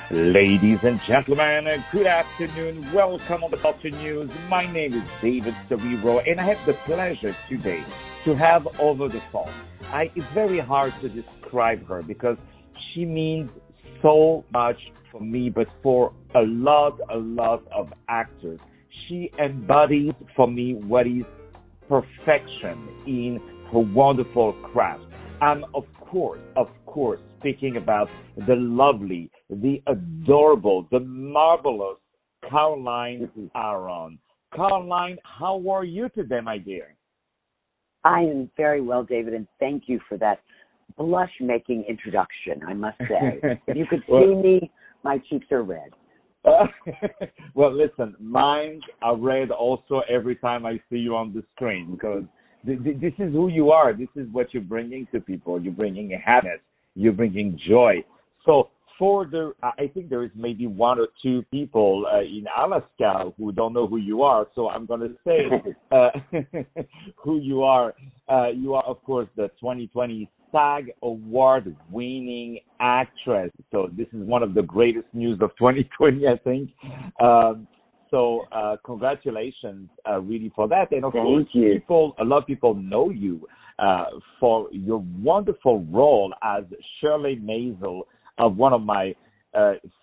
Ladies and gentlemen, good afternoon. Welcome on the Culture News. My name is David Serero, and I have the pleasure today to have over the phone. It's very hard to describe her because she means so much for me, but for a lot of actors. She embodies for me what is perfection in her wonderful craft. I'm of course, speaking about the lovely, the adorable, the marvelous Caroline Aaron. Caroline, how are you today, my dear? I am very well, David, and thank you for that blush-making introduction, I must say. If you could see me, my cheeks are red. Well, listen, mine are red also every time I see you on the screen because this is who you are. This is what you're bringing to people. You're bringing happiness. You're bringing joy. So I think there is maybe one or two people in Alaska who don't know who you are. So I'm going to say who you are. You are, of course, the 2020 SAG Award-winning actress. So this is one of the greatest news of 2020, I think. So congratulations, really, for that. And of course, a lot of people know you for your wonderful role as Shirley Maisel of one of my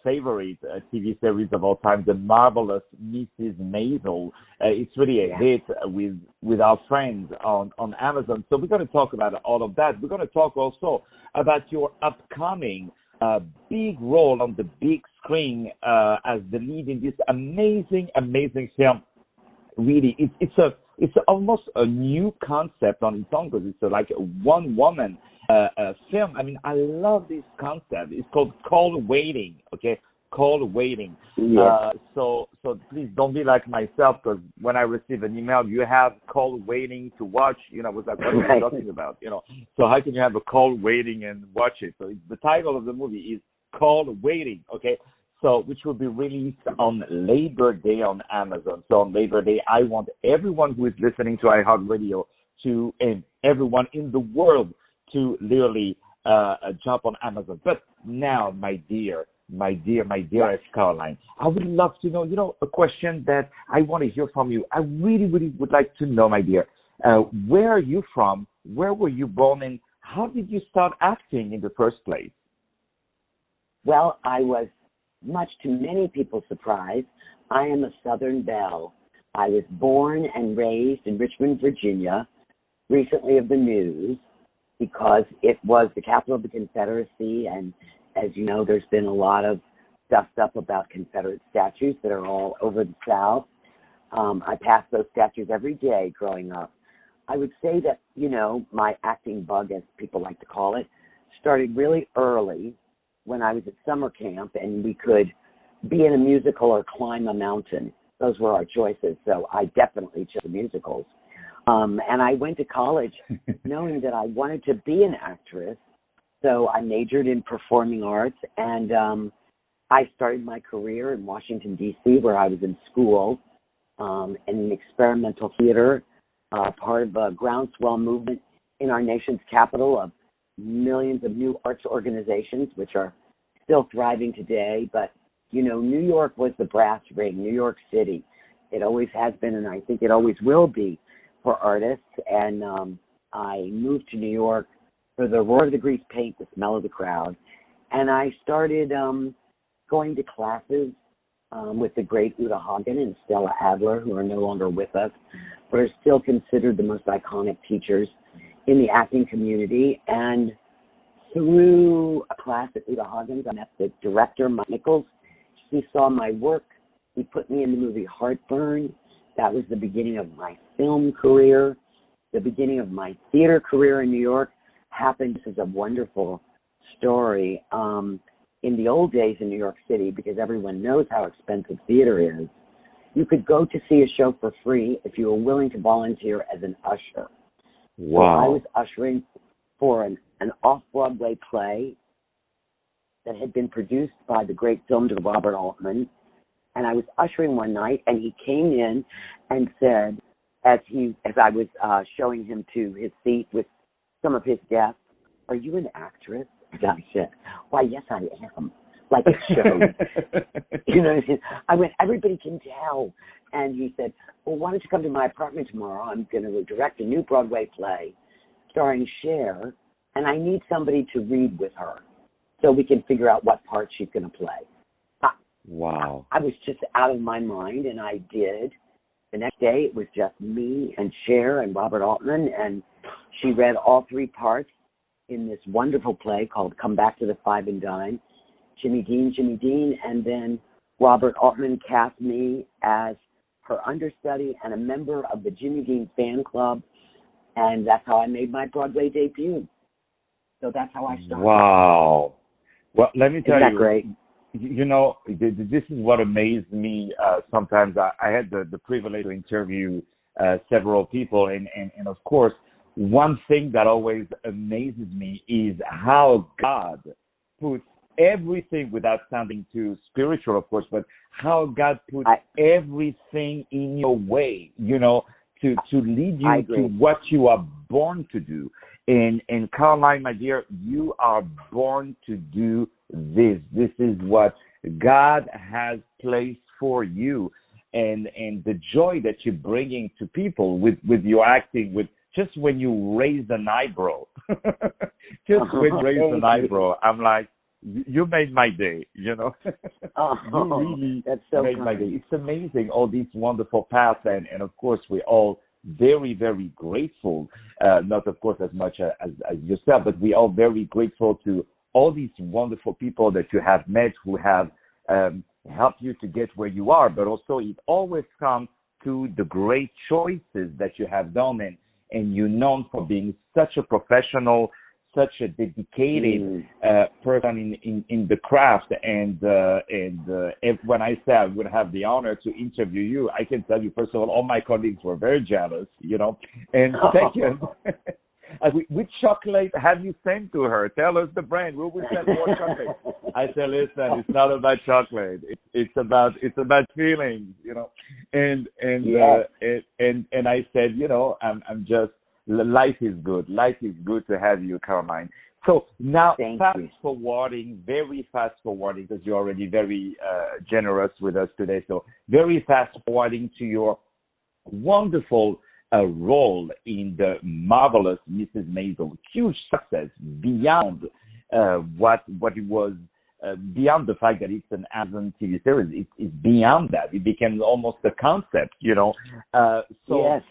favorite TV series of all time, The Marvelous Mrs Maisel. It's really a hit with our friends on Amazon. So we're going to talk about all of that. We're going to talk also about your upcoming big role on the big screen as the lead in this amazing film. Really, it's almost a new concept on its own because it's like a one-woman film. I mean, I love this concept. It's called Call Waiting, okay? Call Waiting. Yes. So please don't be like myself because when I receive an email, you have Call Waiting to watch. I was like, what are you talking about? So how can you have a call waiting and watch it? So the title of the movie is Call Waiting, okay? So which will be released on Labor Day on Amazon. So on Labor Day, I want everyone who is listening to iHeartRadio and everyone in the world to literally jump on Amazon. But now, my dear Caroline, I would love to know, a question that I want to hear from you. I really would like to know, my dear, where are you from? Where were you born and how did you start acting in the first place? Well, I was, much to many people's surprise, I am a Southern belle. I was born and raised in Richmond, Virginia, recently of the news, because it was the capital of the Confederacy, and as you know, there's been a lot of stuff up about Confederate statues that are all over the South. I passed those statues every day growing up. I would say that, my acting bug, as people like to call it, started really early when I was at summer camp and we could be in a musical or climb a mountain. Those were our choices, so I definitely chose musicals. And I went to college knowing that I wanted to be an actress, so I majored in performing arts, and I started my career in Washington, D.C., where I was in school, in experimental theater, part of a groundswell movement in our nation's capital of millions of new arts organizations, which are still thriving today. But, New York was the brass ring, New York City. It always has been, and I think it always will be for artists. And I moved to New York for the roar of the grease paint, the smell of the crowd. And I started going to classes with the great Uta Hagen and Stella Adler, who are no longer with us, but are still considered the most iconic teachers in the acting community. And through a class at Uta Hagen's, I met the director, Mike Nichols. He saw my work. He put me in the movie Heartburn. That was the beginning of my film career. The beginning of my theater career in New York happened. This is a wonderful story. In the old days in New York City, because everyone knows how expensive theater is, you could go to see a show for free if you were willing to volunteer as an usher. Wow. So I was ushering for an off-Broadway play that had been produced by the great film director Robert Altman. And I was ushering one night, and he came in and said, as I was showing him to his seat with some of his guests, "Are you an actress?" And I said, "Why, yes, I am." like it shows. You know what I mean? I went, everybody can tell. And he said, well, why don't you come to my apartment tomorrow? I'm going to direct a new Broadway play starring Cher, and I need somebody to read with her so we can figure out what part she's going to play. Wow. I was just out of my mind, and I did. The next day, it was just me and Cher and Robert Altman, and she read all 3 parts in this wonderful play called Come Back to the Five and Dime, Jimmy Dean, and then Robert Altman cast me as her understudy and a member of the Jimmy Dean fan club, and that's how I made my Broadway debut. So that's how I started. Wow. Well, let me tell you. Isn't that great? You know, this is what amazed me. Sometimes I had the privilege to interview several people, and of course, one thing that always amazes me is how God puts everything, without sounding too spiritual, of course, but how God puts everything in your way, you know, to lead you to what you are born to do. And Caroline, my dear, you are born to do this. This is what God has placed for you. And the joy that you're bringing to people with your acting, with just when you raise an eyebrow, just when you raise an eyebrow, I'm like, you made my day, you know. You really that's so made my day. It's amazing, all these wonderful paths, and of course, we're all very, very grateful, not of course as much as yourself, but we are very grateful to all these wonderful people that you have met who have helped you to get where you are, but also it always comes to the great choices that you have done, and you're known for being such a professional, such a dedicated person in the craft, and when I say I would have the honor to interview you, I can tell you, first of all my colleagues were very jealous, you know, and second, which chocolate have you sent to her? Tell us the brand. We will send more chocolate. I said, listen, it's not about chocolate. It's about feelings, you know, and I said, you know, I'm just. Life is good. Life is good to have you, Caroline. So now, very fast forwarding, because you're already very generous with us today. So very fast forwarding to your wonderful role in the Marvelous Mrs Maisel. Huge success beyond what it was, beyond the fact that it's an Amazon TV series. It's beyond that. It became almost a concept, you know. Yes.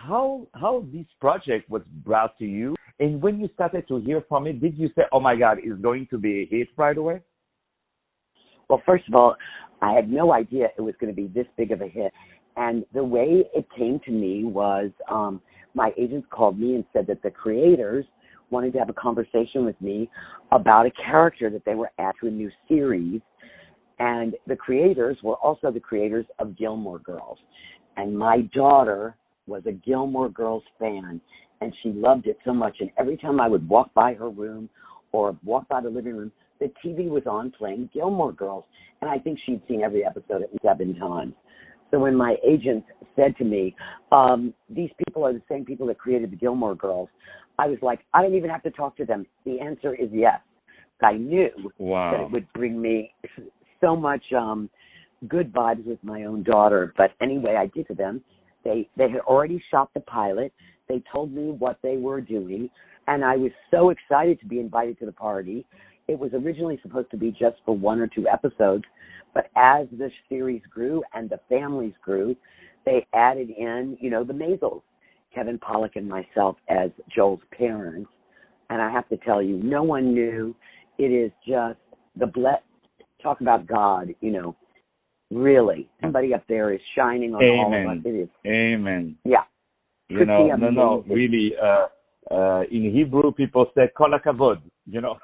How this project was brought to you, and when you started to hear from it, did you say, oh my God, it's going to be a hit right away? Well, first of all, I had no idea it was going to be this big of a hit. And the way it came to me was my agents called me and said that the creators wanted to have a conversation with me about a character that they were adding to a new series. And the creators were also the creators of Gilmore Girls. And my daughter was a Gilmore Girls fan, and she loved it so much. And every time I would walk by her room or walk by the living room, the TV was on playing Gilmore Girls. And I think she'd seen every episode at least 7 times. So when my agent said to me, these people are the same people that created the Gilmore Girls, I was like, I don't even have to talk to them. The answer is yes. I knew that it would bring me so much good vibes with my own daughter. But anyway, I did to them. They had already shot the pilot. They told me what they were doing, and I was so excited to be invited to the party. It was originally supposed to be just for 1 or 2 episodes, but as the series grew and the families grew, they added in, you know, the Maisels, Kevin Pollak and myself as Joel's parents. And I have to tell you, no one knew. It is just talk about God, you know. Really, somebody up there is shining on all of us. It is. Amen. Yeah. You know, no, really. In Hebrew, people say "kol hakavod." You know,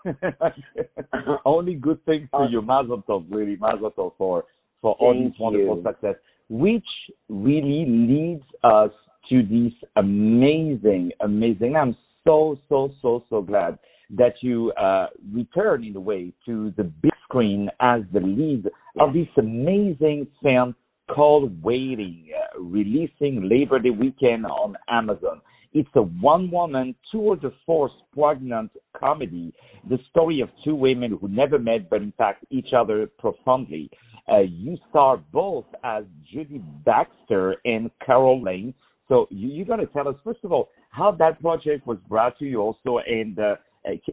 only good things to you. Mazel tov, really, mazel tov for all this wonderful success, which really leads us to this amazing. I'm so glad that you return in a way to the big screen as the lead of this amazing film called Waiting, releasing Labor Day weekend on Amazon. It's a one-woman, tour-de-force poignant comedy, the story of two women who never met but impact each other profoundly. You star both as Judy Baxter and Carol Lane. So you're going to tell us, first of all, how that project was brought to you also, and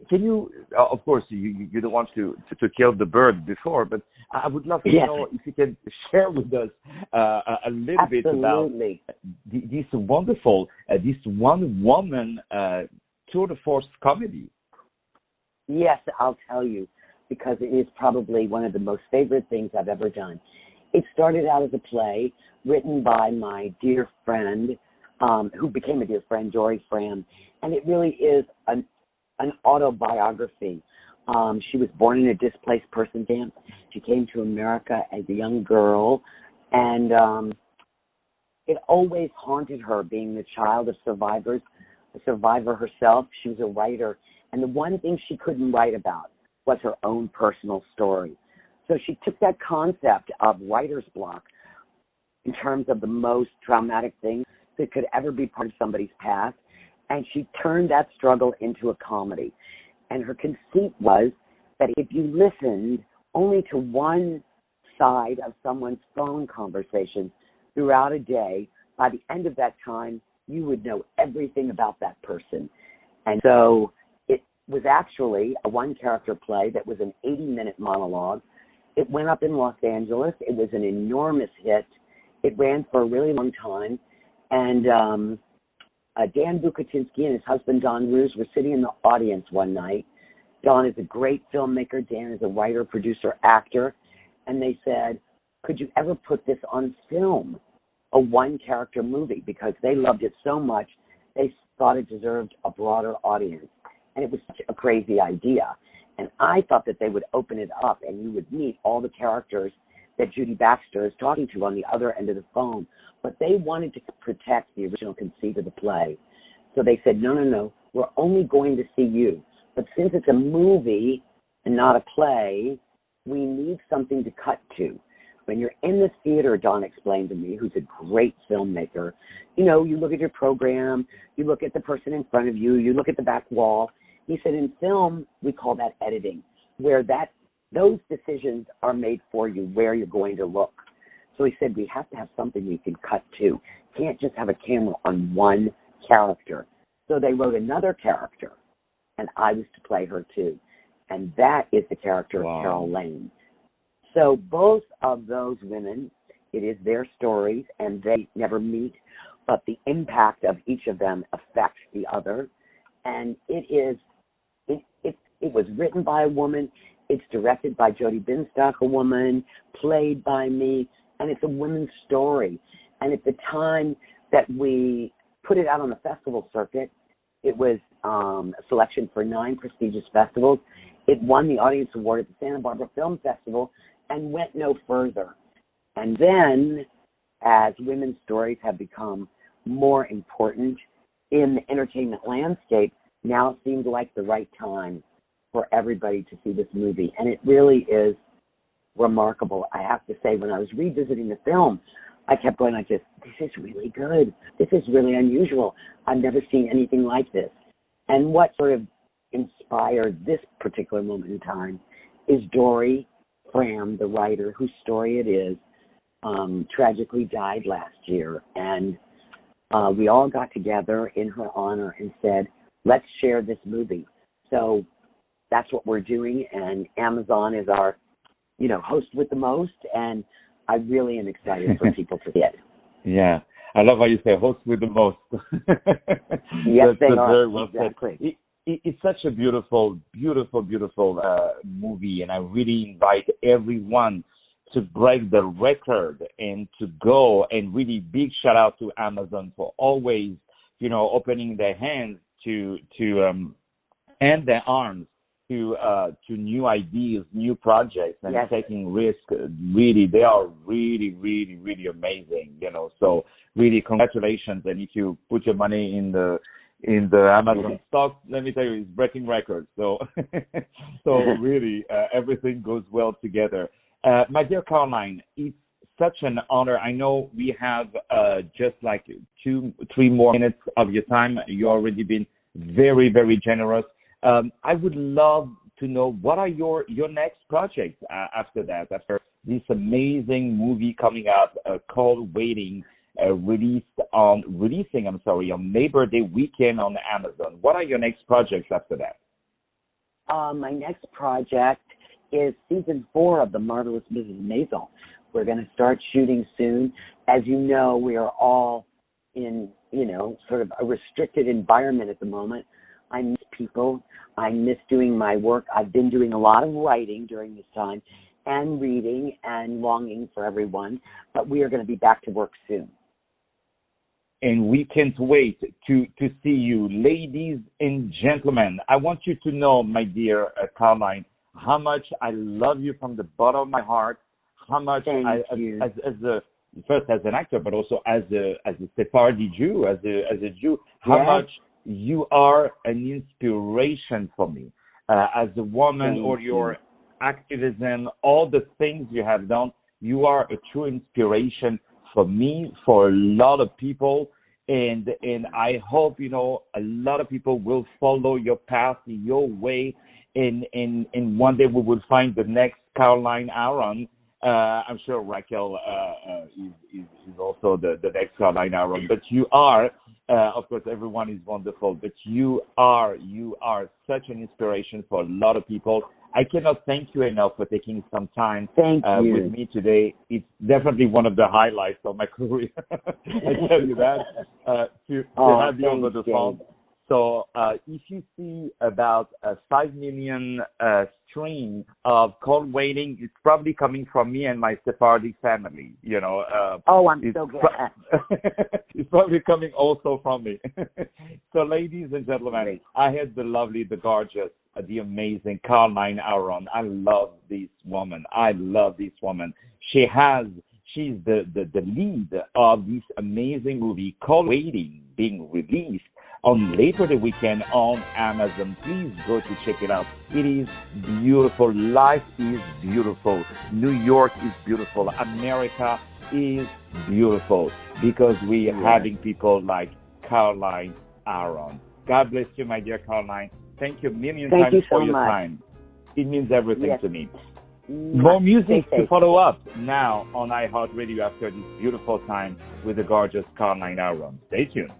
can you, of course, you don't want to kill the bird before, but I would love to know if you can share with us a little bit about this wonderful, this one-woman tour de force comedy. Yes, I'll tell you, because it is probably one of the most favorite things I've ever done. It started out as a play written by my dear friend, who became a dear friend, Jory Fram, and it really is an autobiography. She was born in a displaced person camp. She came to America as a young girl, and it always haunted her being the child of survivors, a survivor herself. She was a writer, and the one thing she couldn't write about was her own personal story. So she took that concept of writer's block in terms of the most traumatic things that could ever be part of somebody's past, and she turned that struggle into a comedy. And her conceit was that if you listened only to one side of someone's phone conversation throughout a day, by the end of that time, you would know everything about that person. And so it was actually a one-character play that was an 80-minute monologue. It went up in Los Angeles. It was an enormous hit. It ran for a really long time. And Dan Bucatinsky and his husband, Don Roos, were sitting in the audience one night. Don is a great filmmaker. Dan is a writer, producer, actor. And they said, could you ever put this on film, a one-character movie? Because they loved it so much, they thought it deserved a broader audience. And it was such a crazy idea. And I thought that they would open it up and you would meet all the characters that Judy Baxter is talking to on the other end of the phone. But they wanted to protect the original conceit of the play. So they said, no, we're only going to see you. But since it's a movie and not a play, we need something to cut to. When you're in the theater, Don explained to me, who's a great filmmaker, you look at your program, you look at the person in front of you, you look at the back wall. He said, in film, we call that editing, where those decisions are made for you, where you're going to look. So he said, we have to have something we can cut to. Can't just have a camera on one character. So they wrote another character, and I was to play her too. And that is the character of Carol Lane. So both of those women, it is their stories, and they never meet, but the impact of each of them affects the other. And it was written by a woman. It's directed by Jodie Binstock, a woman, played by me, and it's a women's story. And at the time that we put it out on the festival circuit, it was a selection for 9 prestigious festivals. It won the Audience Award at the Santa Barbara Film Festival and went no further. And then, as women's stories have become more important in the entertainment landscape, now it seemed like the right time for everybody to see this movie. And it really is remarkable. I have to say, when I was revisiting the film, I kept going like this is really good. This is really unusual. I've never seen anything like this. And what sort of inspired this particular moment in time is Dory Fram, the writer whose story it is, tragically died last year. And we all got together in her honor and said, let's share this movie. So that's what we're doing, and Amazon is our, host with the most, and I really am excited for people to see it. Yeah, I love how you say host with the most. Yes, they are. Very well exactly. said. It's such a beautiful, beautiful, beautiful movie, and I really invite everyone to break the record and to go, and really big shout out to Amazon for always, opening their hands to and their arms to new ideas, new projects, and taking risks. Really, they are really, really, really amazing. So really, congratulations. And if you put your money in the Amazon stock, let me tell you, it's breaking records. So, really, everything goes well together. My dear Caroline, it's such an honor. I know we have just like 2-3 more minutes of your time. You've already been very, very generous. I would love to know what are your next projects after that, after this amazing movie coming up called Waiting, releasing on Labor Day weekend on Amazon. What are your next projects after that? My next project is season 4 of the Marvelous Mrs Maisel. We're going to start shooting soon. As you know, we are all in, sort of a restricted environment at the moment. I miss people. I miss doing my work. I've been doing a lot of writing during this time and reading and longing for everyone, but we are going to be back to work soon. And we can't wait to see you. Ladies and gentlemen, I want you to know, my dear Caroline, how much I love you from the bottom of my heart, how much first as an actor, but also as a Sephardi Jew, as a Jew, how much you are an inspiration for me. As a woman, or your activism, all the things you have done, you are a true inspiration for me, for a lot of people, and I hope a lot of people will follow your path, your way, and one day we will find the next Caroline Aaron. I'm sure Raquel is also the next Caroline Aaron, but you are, of course, everyone is wonderful, but you are such an inspiration for a lot of people. I cannot thank you enough for taking some time with me today. It's definitely one of the highlights of my career. I tell you that, to have you over the phone. So if you see about 5 million stream of Cold Waiting, it's probably coming from me and my Sephardic family. I'm so glad. It's probably coming also from me. So, ladies and gentlemen, I had the lovely, the gorgeous, the amazing Caroline Aaron. I love this woman. She's the lead of this amazing movie called Waiting, being released on Labor Day weekend on Amazon. Please go to check it out. It is beautiful. Life is beautiful. New York is beautiful. America is beautiful because we are having people like Caroline Aaron. God bless you, my dear Caroline. Thank you a million times for your time. It means everything to me. More music to follow up now on iHeartRadio after this beautiful time with the gorgeous Caroline Aaron. Stay tuned.